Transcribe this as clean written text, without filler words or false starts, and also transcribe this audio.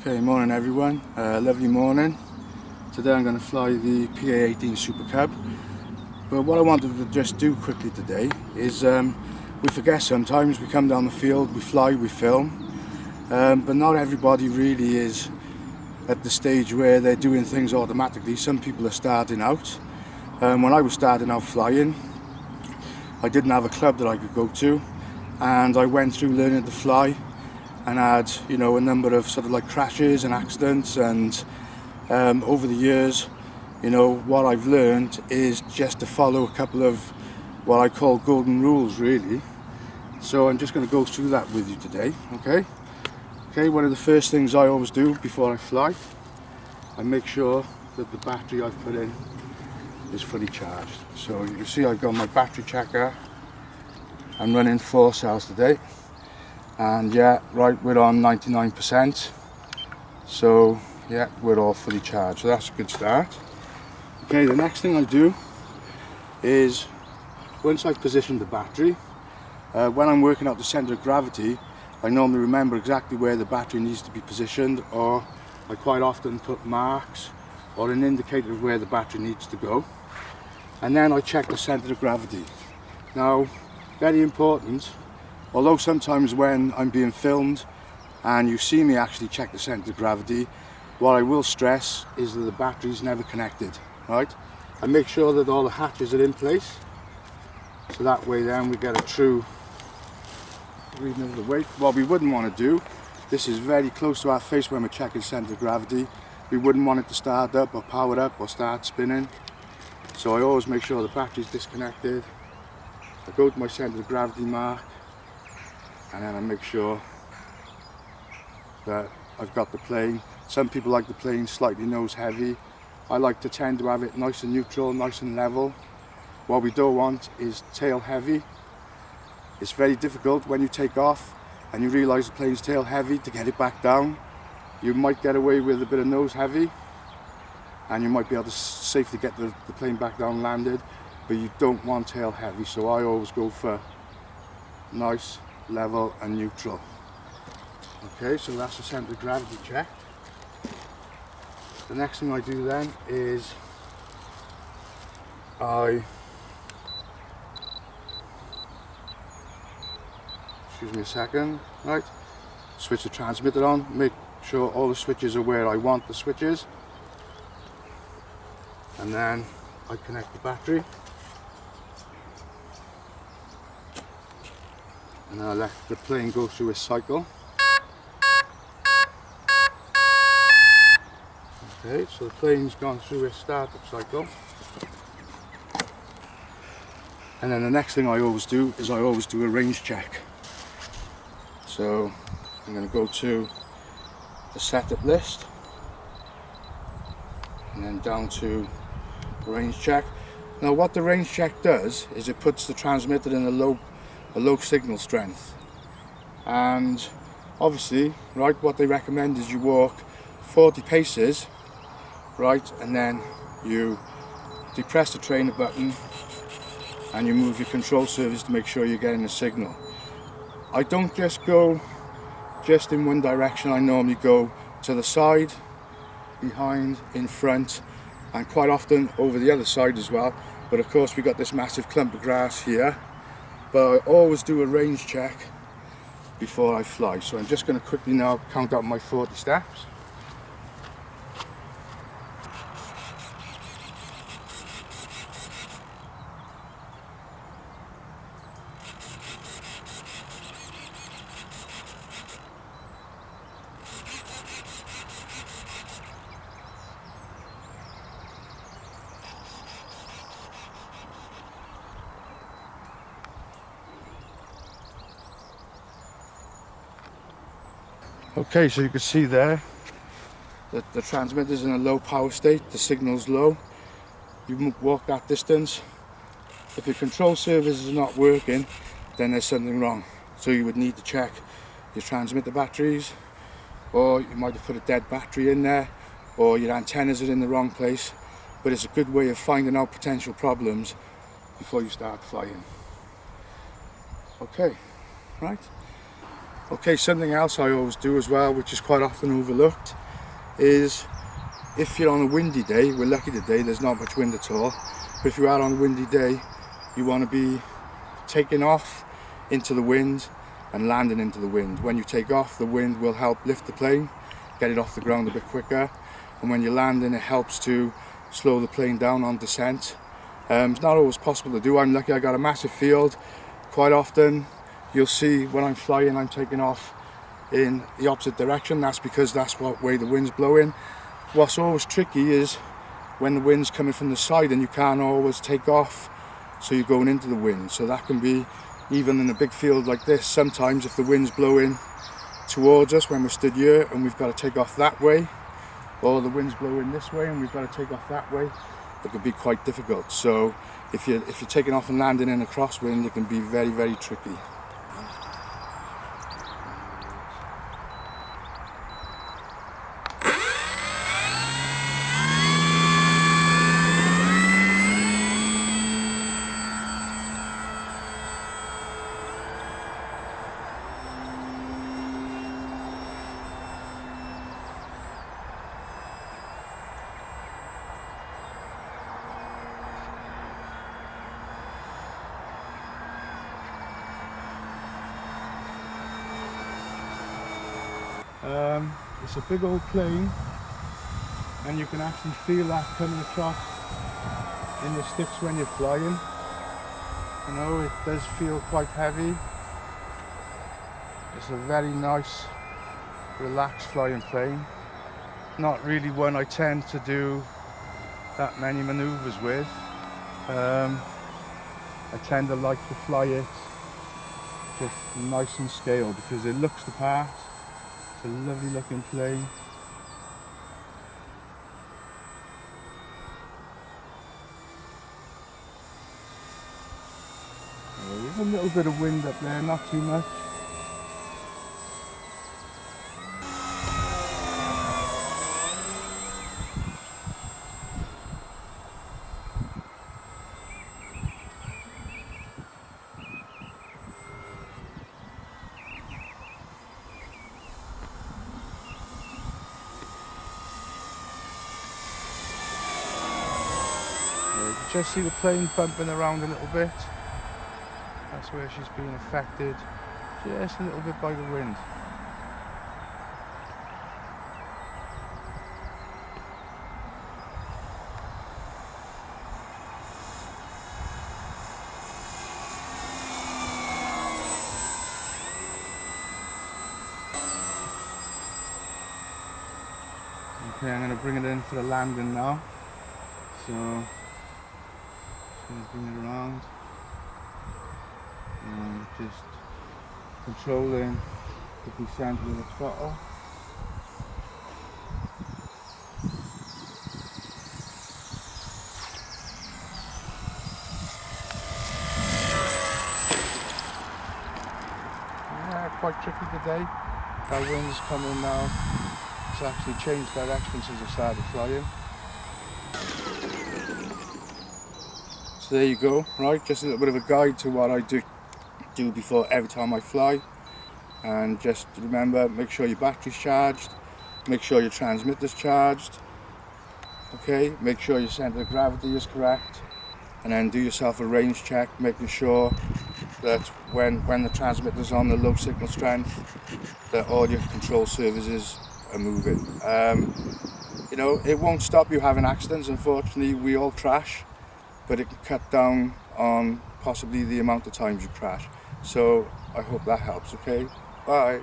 Okay, morning everyone, lovely morning. Today I'm going to fly the PA-18 Super Cub, but what I wanted to just do quickly today is we forget sometimes. We come down the field, we fly, we film, but not everybody really is at the stage where they're doing things automatically. Some people are starting out. When I was starting out flying, I didn't have a club that I could go to, and I went through learning to fly and had, you know, a number of sort of like crashes and accidents, and over the years, you know, what I've learned is just to follow a couple of what I call golden rules, really. So I'm just going to go through that with you today. Okay, one of the first things I always do before I fly, I make sure that the battery I've put in is fully charged. So you can see I've got my battery checker. I'm running 4 cells today, and yeah, right, we're on 99%. So yeah, we're all fully charged, so that's a good start. Okay, the next thing I do is, once I've positioned the battery, when I'm working out the center of gravity, I normally remember exactly where the battery needs to be positioned, or I quite often put marks or an indicator of where the battery needs to go, and then I check the center of gravity. Now, very important, although sometimes when I'm being filmed and you see me actually check the center of gravity, what I will stress is that the battery's never connected, right? I make sure that all the hatches are in place, so that way then we get a true reading of the weight. What we wouldn't want to do, this is very close to our face when we're checking center of gravity, we wouldn't want it to start up or power up or start spinning. So I always make sure the battery's disconnected. I go to my center of gravity mark, and then I make sure that I've got the plane. Some people like the plane slightly nose heavy. I like to tend to have it nice and neutral, nice and level. What we don't want is tail heavy. It's very difficult when you take off and you realise the plane's tail heavy to get it back down. You might get away with a bit of nose heavy, and you might be able to safely get the plane back down landed, but you don't want tail heavy, so I always go for nice, level and neutral. Okay, so that's the center of gravity check. The next thing I do then is excuse me a second, right, switch the transmitter on, make sure all the switches are where I want the switches, and then I connect the battery, and I let the plane go through its cycle. Okay, so the plane's gone through its startup cycle, and then the next thing I always do is I always do a range check. So I'm going to go to the setup list and then down to range check. Now what the range check does is it puts the transmitter in a low signal strength, and obviously, right, what they recommend is you walk 40 paces, right, and then you depress the trainer button and you move your control surface to make sure you're getting a signal. I don't just go just in one direction. I normally go to the side, behind, in front, and quite often over the other side as well. But of course we got this massive clump of grass here, but I always do a range check before I fly. So I'm just going to quickly now count out my 40 steps. Okay, so you can see there that the transmitter's in a low power state, the signal's low. You walk that distance. If your control surface is not working, then there's something wrong. So you would need to check your transmitter batteries, or you might have put a dead battery in there, or your antennas are in the wrong place. But it's a good way of finding out potential problems before you start flying. Okay, right. Okay, something else I always do as well, which is quite often overlooked, is if you're on a windy day, we're lucky today, there's not much wind at all, but if you are on a windy day, you want to be taking off into the wind and landing into the wind. When you take off, the wind will help lift the plane, get it off the ground a bit quicker, and when you're landing, it helps to slow the plane down on descent. It's not always possible to do. I'm lucky I got a massive field. Quite often you'll see when I'm flying, I'm taking off in the opposite direction. That's because that's what way the wind's blowing. What's always tricky is when the wind's coming from the side and you can't always take off, so you're going into the wind. So that can be, even in a big field like this, sometimes if the wind's blowing towards us when we're stood here and we've got to take off that way, or the wind's blowing this way and we've got to take off that way, it could be quite difficult. So if you're taking off and landing in a crosswind, it can be very, very tricky. It's a big old plane, and you can actually feel that coming across in the sticks when you're flying. You know, it does feel quite heavy. It's a very nice, relaxed flying plane. Not really one I tend to do that many maneuvers with. I tend to like to fly it just nice and scale because it looks the part. It's a lovely looking plane. There's a little bit of wind up there, not too much. Just see the plane bumping around a little bit. That's where she's being affected just a little bit by the wind. Okay, I'm going to bring it in for the landing now. So bring it around and just controlling the descent with the throttle. Yeah, quite tricky today. Our wind's coming now. It's actually changed direction since I started flying. So there you go, right, just a little bit of a guide to what I do before every time I fly. And just remember, make sure your battery's charged, make sure your transmitter's charged, okay, make sure your centre of gravity is correct, and then do yourself a range check, making sure that when the transmitter's on the low signal strength, that all your control services are moving. You know, it won't stop you having accidents. Unfortunately, we all crash, but it can cut down on possibly the amount of times you crash. So I hope that helps, okay? Bye.